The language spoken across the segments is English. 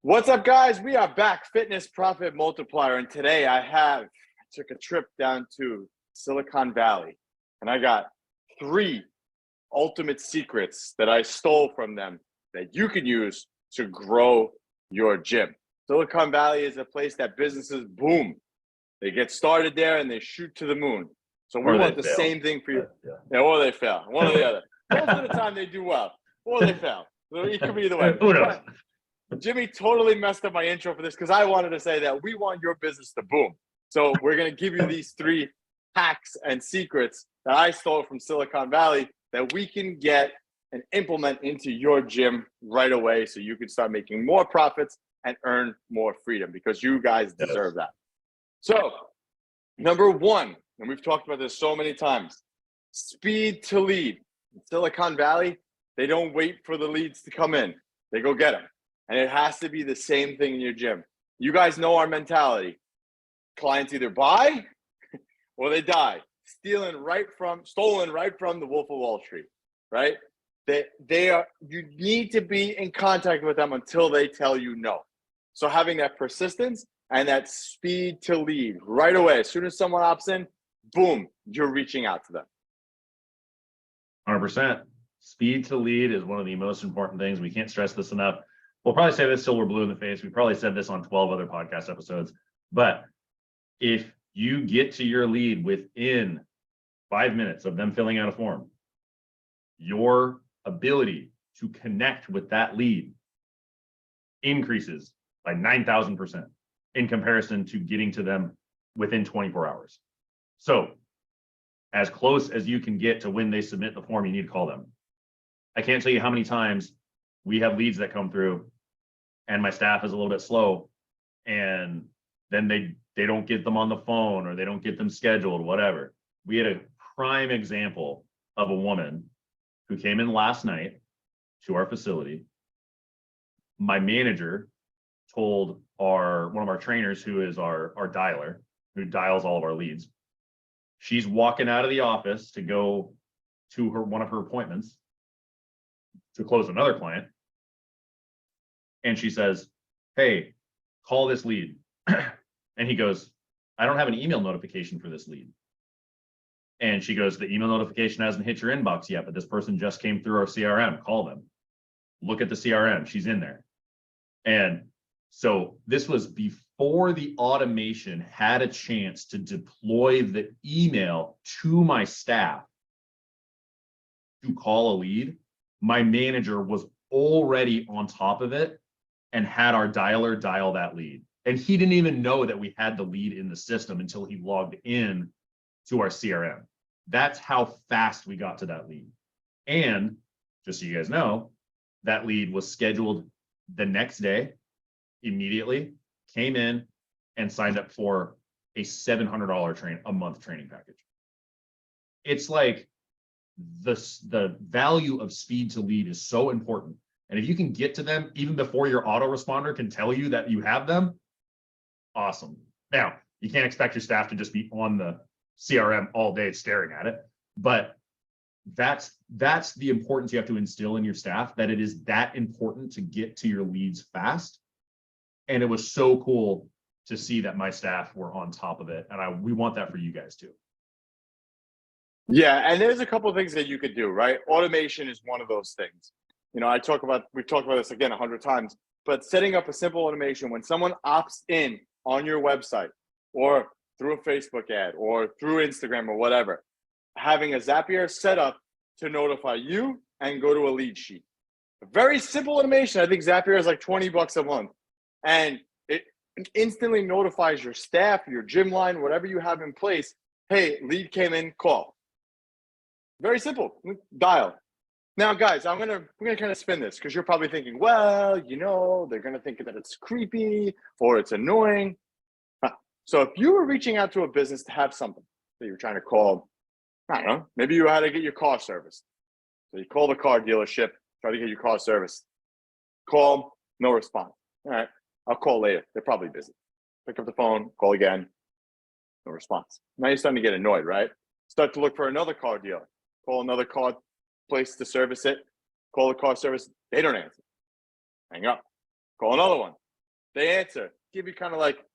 What's up, guys? We are back, Fitness Profit Multiplier, and today I took a trip down to Silicon Valley, and I got 3 ultimate secrets that I stole from them that you can use to grow your gym. Silicon Valley is a place that businesses boom. They get started there and they shoot to the moon. So we want the same thing for you. Yeah, or they fail. One or the other. Most of the time they do well, or they fail. So it could be either way. Who knows? Jimmy totally messed up my intro for this because I wanted to say that we want your business to boom. So we're going to give you these 3 hacks and secrets that I stole from Silicon Valley that we can get and implement into your gym right away so you can start making more profits and earn more freedom because you guys deserve that. So number 1, and we've talked about this so many times, speed to lead. In Silicon Valley, they don't wait for the leads to come in. They go get them. And it has to be the same thing in your gym. You guys know our mentality. Clients either buy or they die. Stolen right from the Wolf of Wall Street, right? You need to be in contact with them until they tell you no. So having that persistence and that speed to lead right away. As soon as someone opts in, boom, you're reaching out to them. 100%. Speed to lead is one of the most important things. We can't stress this enough. We'll probably say this till we're blue in the face. We probably said this on 12 other podcast episodes. But if you get to your lead within 5 minutes of them filling out a form, your ability to connect with that lead increases by 9,000% in comparison to getting to them within 24 hours. So as close as you can get to when they submit the form, you need to call them. I can't tell you how many times we have leads that come through and my staff is a little bit slow and then they don't get them on the phone or they don't get them scheduled, whatever. We had a prime example of a woman who came in last night to our facility. My manager told one of our trainers, who is our dialer, who dials all of our leads. She's walking out of the office to go to one of her appointments to close another client. And she says, "Hey, call this lead." And he goes, "I don't have an email notification for this lead." And she goes, "The email notification hasn't hit your inbox yet, but this person just came through our CRM. Call them. Look at the CRM. She's in there." And so this was before the automation had a chance to deploy the email to my staff to call a lead. My manager was already on top of it and had our dialer dial that lead. And he didn't even know that we had the lead in the system until he logged in to our CRM. That's how fast we got to that lead. And just so you guys know, that lead was scheduled the next day, immediately, came in and signed up for a $700 a month training package. It's like the value of speed to lead is so important. And if you can get to them even before your autoresponder can tell you that you have them, awesome. Now, you can't expect your staff to just be on the CRM all day staring at it, but that's the importance you have to instill in your staff, that it is that important to get to your leads fast. And it was so cool to see that my staff were on top of it. And we want that for you guys too. Yeah, and there's a couple of things that you could do, right? Automation is one of those things. You know, we've talked about this again 100 times, but setting up a simple automation when someone opts in on your website or through a Facebook ad or through Instagram or whatever, having a Zapier set up to notify you and go to a lead sheet. A very simple automation. I think Zapier is like $20 a month. And it instantly notifies your staff, your gym line, whatever you have in place. Hey, lead came in, call. Very simple. Dial. Now, guys, we're gonna kind of spin this because you're probably thinking, well, you know, they're gonna think that it's creepy or it's annoying. So if you were reaching out to a business to have something that you're trying to call, I don't know, maybe you had to get your car serviced. So you call the car dealership, try to get your car serviced. Call, no response. All right, I'll call later. They're probably busy. Pick up the phone, call again, no response. Now you're starting to get annoyed, right? Start to look for another car dealer. Call another car place to service it. Call the car service. They don't answer. Hang up. Call another one. They answer, give you kind of like,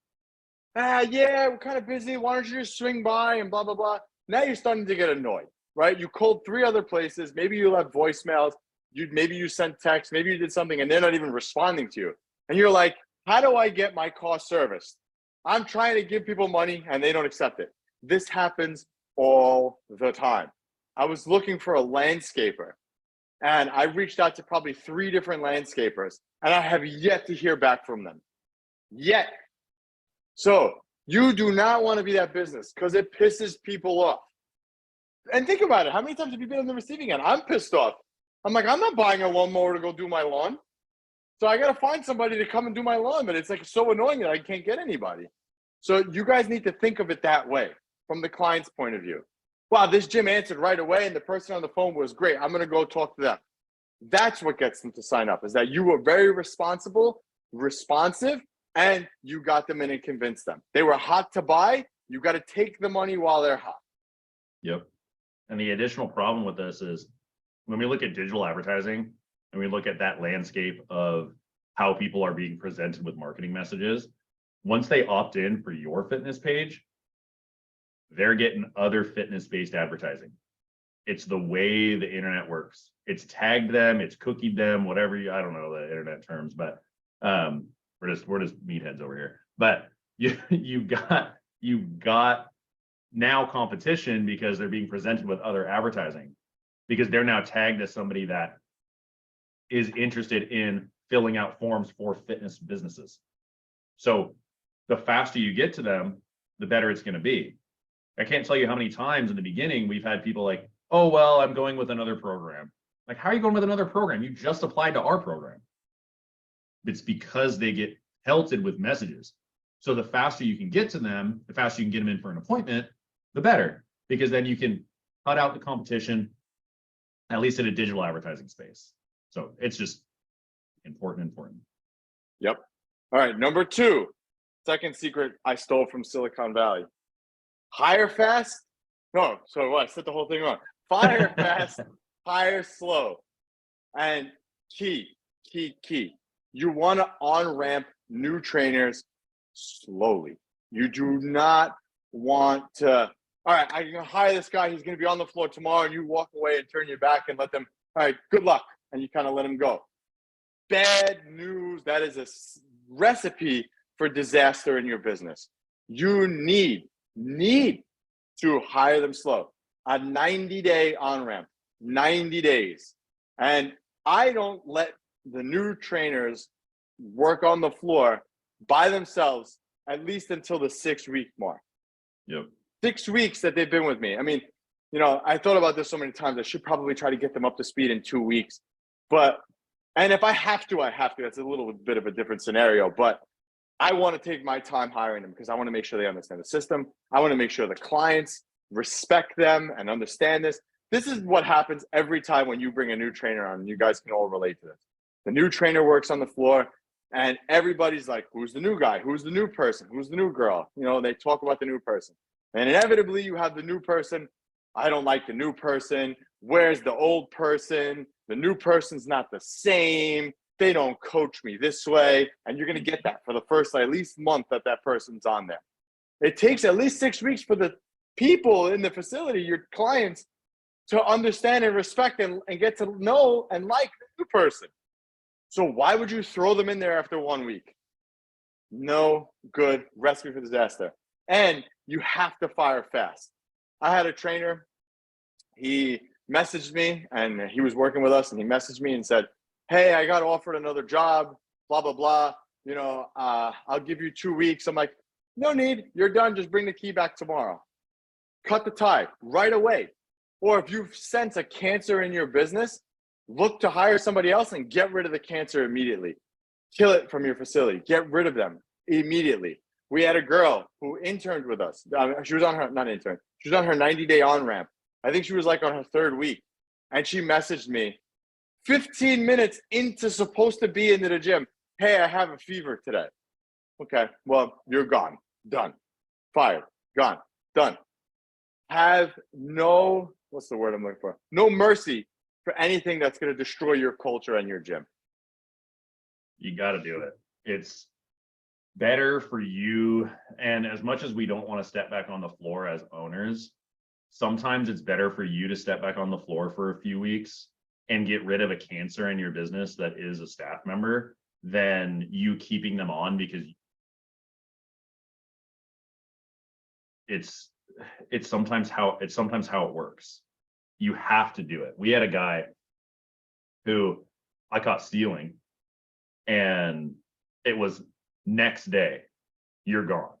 yeah, we're kind of busy. Why don't you just swing by and blah, blah, blah. Now you're starting to get annoyed, right? You called 3 other places. Maybe you left voicemails. Maybe you sent text. Maybe you did something and they're not even responding to you. And you're like, how do I get my car serviced? I'm trying to give people money and they don't accept it. This happens all the time. I was looking for a landscaper and I reached out to probably 3 different landscapers and I have yet to hear back from them. Yet. So you do not want to be that business because it pisses people off. And think about it. How many times have you been on the receiving end? I'm pissed off. I'm like, I'm not buying a lawnmower to go do my lawn. So I got to find somebody to come and do my lawn, but it's like so annoying that I can't get anybody. So you guys need to think of it that way from the client's point of view. Wow, this gym answered right away and the person on the phone was great. I'm going to go talk to them. That's what gets them to sign up, is that you were very responsive, and you got them in and convinced them. They were hot to buy. You got to take the money while they're hot. Yep. And the additional problem with this is when we look at digital advertising and we look at that landscape of how people are being presented with marketing messages, once they opt in for your fitness page, they're getting other fitness-based advertising. It's the way the internet works. It's tagged them, it's cookied them, whatever I don't know the internet terms, but we're just meatheads over here. But you got now competition because they're being presented with other advertising, because they're now tagged as somebody that is interested in filling out forms for fitness businesses. So the faster you get to them, the better it's going to be. I can't tell you how many times in the beginning we've had people like, oh, well, I'm going with another program. Like, how are you going with another program? You just applied to our program. It's because they get pelted with messages. So the faster you can get to them, the faster you can get them in for an appointment, the better, because then you can cut out the competition, at least in a digital advertising space. So it's just important. Yep. All right. Number 2, second secret I stole from Silicon Valley. Hire fast. No, so what? I said the whole thing wrong. Fire fast, hire slow. And key. You want to on-ramp new trainers slowly. You do not want to, all right, I'm going to hire this guy. He's going to be on the floor tomorrow, and you walk away and turn your back and let them, all right, good luck. And you kind of let them go. Bad news. That is a recipe for disaster in your business. You need to hire them slow. A 90-day on-ramp, 90 days. And I don't let the new trainers work on the floor by themselves at least until the 6-week mark. Yep. 6 weeks that they've been with me. I mean, I thought about this so many times. I should probably try to get them up to speed in 2 weeks. And if I have to, I have to. That's a little bit of a different scenario. But I want to take my time hiring them because I want to make sure they understand the system. I want to make sure the clients respect them and understand this. This is what happens every time when you bring a new trainer on. You guys can all relate to this. The new trainer works on the floor and everybody's like, who's the new guy? Who's the new person? Who's the new girl? They talk about the new person. And inevitably you have the new person. I don't like the new person. Where's the old person? The new person's not the same. They don't coach me this way. And you're going to get that for the first at least month that person's on there. It takes at least 6 weeks for the people in the facility, your clients, to understand and respect and get to know and like the new person. So why would you throw them in there after 1 week? No good recipe for disaster. And you have to fire fast. I had a trainer. He messaged me and he was working with us and he messaged me and said, hey, I got offered another job, blah, blah, blah. I'll give you 2 weeks. I'm like, no need. You're done. Just bring the key back tomorrow. Cut the tie right away. Or if you sense a cancer in your business, look to hire somebody else and get rid of the cancer immediately. Kill it from your facility. Get rid of them immediately. We had a girl who interned with us. She was on her, not intern, she was on her 90-day on-ramp. I think she was like on her 3rd week. And she messaged me 15 minutes into supposed to be into the gym. Hey, I have a fever today. Okay, well, you're gone. Done. Fired. Gone. Done. Have no, what's the word I'm looking for? No mercy for anything that's going to destroy your culture and your gym. You got to do it. better for you. And as much as we don't want to step back on the floor as owners, sometimes it's better for you to step back on the floor for a few weeks and get rid of a cancer in your business that is a staff member than you keeping them on, because it's sometimes how it works. You have to do it. We had a guy who I caught stealing, and it was next day, you're gone,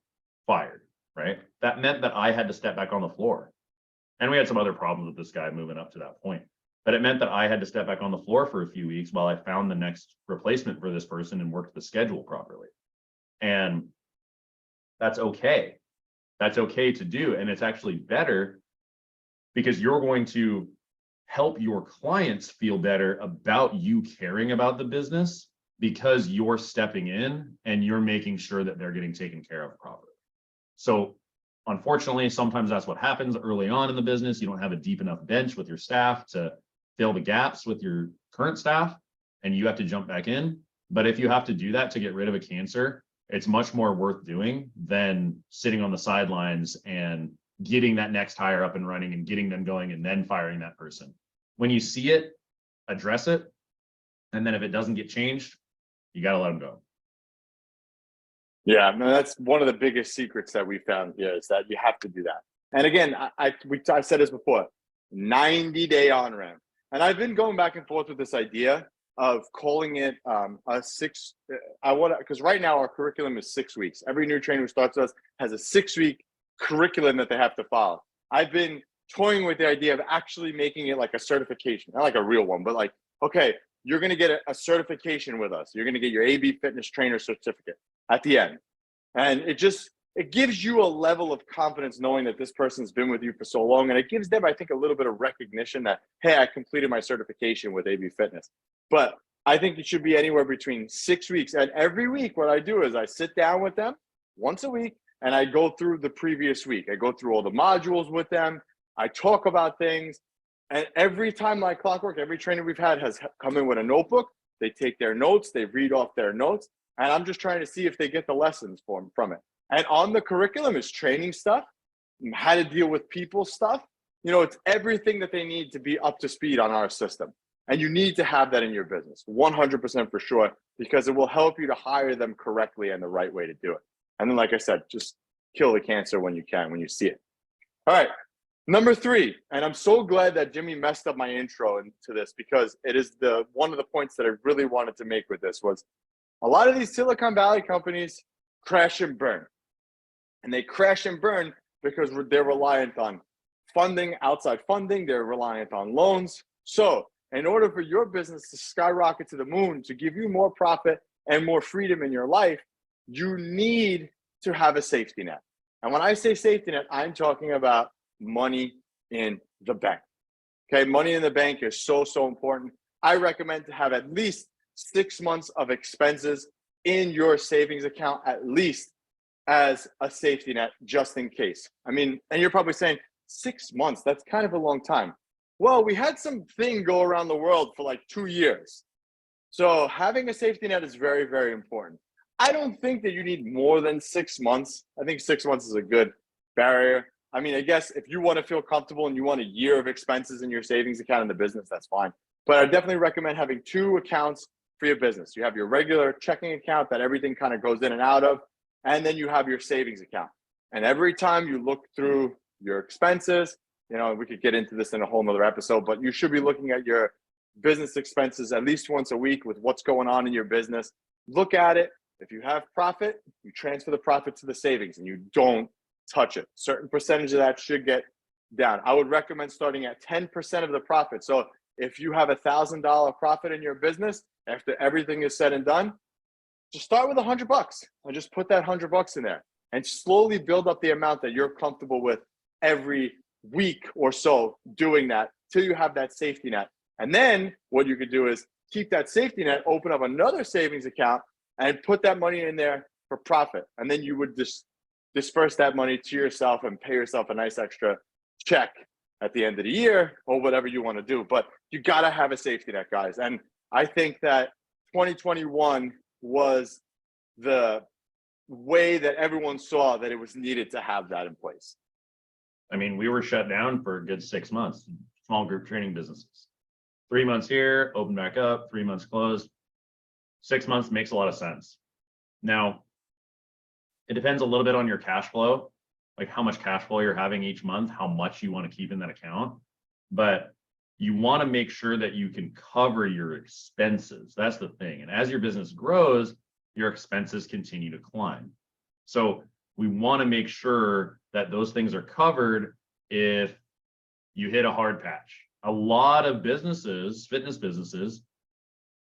fired, right? That meant that I had to step back on the floor. And we had some other problems with this guy moving up to that point. But it meant that I had to step back on the floor for a few weeks while I found the next replacement for this person and worked the schedule properly. And that's okay. That's okay to do. And it's actually better because you're going to help your clients feel better about you caring about the business, because you're stepping in and you're making sure that they're getting taken care of properly. So unfortunately, sometimes that's what happens early on in the business. You don't have a deep enough bench with your staff to fill the gaps with your current staff, and you have to jump back in. But if you have to do that to get rid of a cancer, it's much more worth doing than sitting on the sidelines and getting that next hire up and running and getting them going and then firing that person. When you see it, address it. And then if it doesn't get changed, you got to let them go. Yeah, no, that's one of the biggest secrets that we found here, is that you have to do that. And again, I said this before, 90-day on-ramp. And I've been going back and forth with this idea of calling it because right now our curriculum is 6 weeks. Every new trainer who starts with us has a 6-week curriculum that they have to follow. I've been toying with the idea of actually making it like a certification, not like a real one, but like, okay, you're going to get a certification with us. You're going to get your AB fitness trainer certificate at the end. And it gives you a level of confidence knowing that this person's been with you for so long. And it gives them, I think, a little bit of recognition that, hey, I completed my certification with AB fitness. But I think it should be anywhere between 6 weeks. And every week, what I do is I sit down with them once a week and I go through the previous week. I go through all the modules with them. I talk about things. And every time, like clockwork, every trainer we've had has come in with a notebook. They take their notes, they read off their notes, and I'm just trying to see if they get the lessons from it. And on the curriculum is training stuff, how to deal with people stuff. You know, it's everything that they need to be up to speed on our system. And you need to have that in your business, 100% for sure, because it will help you to hire them correctly and the right way to do it. And then, like I said, just kill the cancer when you can, when you see it. All right. Number 3, and I'm so glad that Jimmy messed up my intro into this, because it is one of the points that I really wanted to make with this was a lot of these Silicon Valley companies crash and burn. And they crash and burn because they're reliant on funding, outside funding. They're reliant on loans. So in order for your business to skyrocket to the moon, to give you more profit and more freedom in your life, you need to have a safety net. And when I say safety net, I'm talking about money in the bank. Okay, money in the bank is so important. I recommend to have at least 6 months of expenses in your savings account, at least, as a safety net, just in case. I mean, and you're probably saying 6 months, that's kind of a long time. Well, we had something go around the world for like 2 years. So having a safety net is very, very important. I don't think that you need more than 6 months. I think 6 months is a good barrier. I mean, I guess if you want to feel comfortable and you want a year of expenses in your savings account in the business, that's fine. But I definitely recommend having 2 accounts for your business. You have your regular checking account that everything kind of goes in and out of, and then you have your savings account. And every time you look through your expenses, you know, we could get into this in a whole nother episode, but you should be looking at your business expenses at least once a week with what's going on in your business. Look at it. If you have profit, you transfer the profit to the savings and you don't touch it. Certain percentage of that should get down. I would recommend starting at 10% of the profit. So if you have $1,000 profit in your business, after everything is said and done, just start with $100 and just put that $100 in there and slowly build up the amount that you're comfortable with every week or so, doing that till you have that safety net. And then what you could do is keep that safety net, open up another savings account and put that money in there for profit. And then you would just disperse that money to yourself and pay yourself a nice extra check at the end of the year or whatever you want to do. But you got to have a safety net, guys. And I think that 2021 was the way that everyone saw that it was needed to have that in place. I mean, we were shut down for a good 6 months, small group training businesses. 3 months here, open back up, 3 months closed. 6 months makes a lot of sense. Now, it depends a little bit on your cash flow, like how much cash flow you're having each month, how much you want to keep in that account. But you want to make sure that you can cover your expenses. That's the thing. And as your business grows, your expenses continue to climb. So we want to make sure that those things are covered if you hit a hard patch. A lot of businesses, fitness businesses,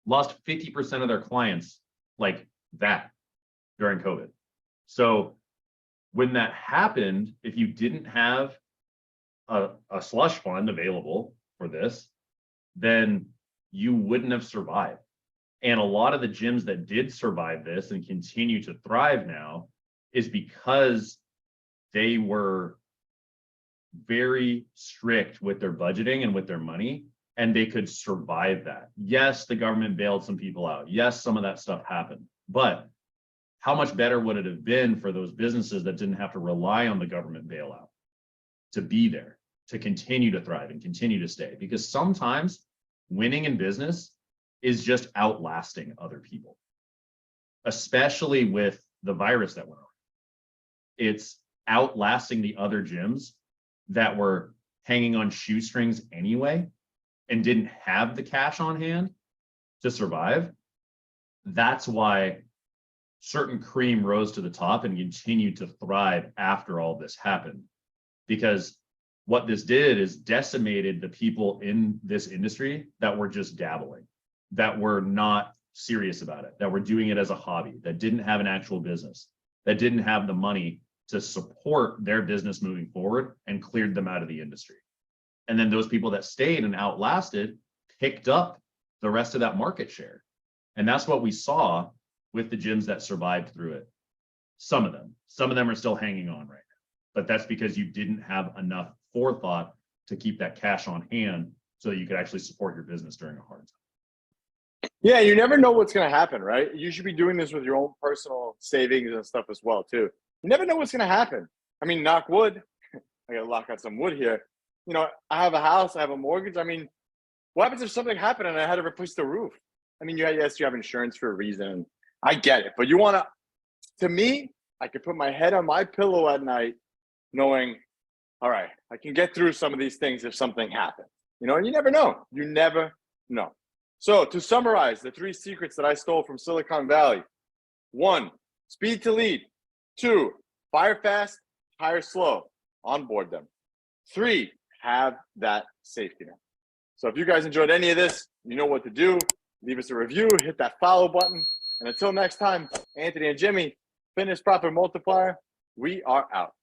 lost 50% of their clients like that during COVID. So when that happened, if you didn't have a slush fund available for this, then you wouldn't have survived. And a lot of the gyms that did survive this and continue to thrive now is because they were very strict with their budgeting and with their money, and they could survive that. Yes, the government bailed some people out. Yes, some of that stuff happened. But how much better would it have been for those businesses that didn't have to rely on the government bailout to be there, to continue to thrive and continue to stay? Because sometimes winning in business is just outlasting other people, especially with the virus that went on. It's outlasting the other gyms that were hanging on shoestrings anyway and didn't have the cash on hand to survive. That's why certain cream rose to the top and continued to thrive after all this happened. Because what this did is decimated the people in this industry that were just dabbling, that were not serious about it, that were doing it as a hobby, that didn't have an actual business, that didn't have the money to support their business moving forward, and cleared them out of the industry. And then those people that stayed and outlasted picked up the rest of that market share. And that's what we saw with the gyms that survived through it. Some of them are still hanging on right now, but that's because you didn't have enough forethought to keep that cash on hand so that you could actually support your business during a hard time. Yeah, you never know what's going to happen, right? You should be doing this with your own personal savings and stuff as well, too. You never know what's going to happen. I mean, knock wood. I got to lock out some wood here. You know, I have a house, I have a mortgage. I mean, what happens if something happened and I had to replace the roof? I mean, yes, you have insurance for a reason. I get it. But you want to me, I could put my head on my pillow at night knowing, all right, I can get through some of these things if something happens. You know, and you never know. You never know. So to summarize the 3 secrets that I stole from Silicon Valley: 1, speed to lead. 2, fire fast, hire slow, onboard them. 3, have that safety net. So if you guys enjoyed any of this, you know what to do. Leave us a review, hit that follow button. And until next time, Anthony and Jimmy, Fitness Profit Multiplier, we are out.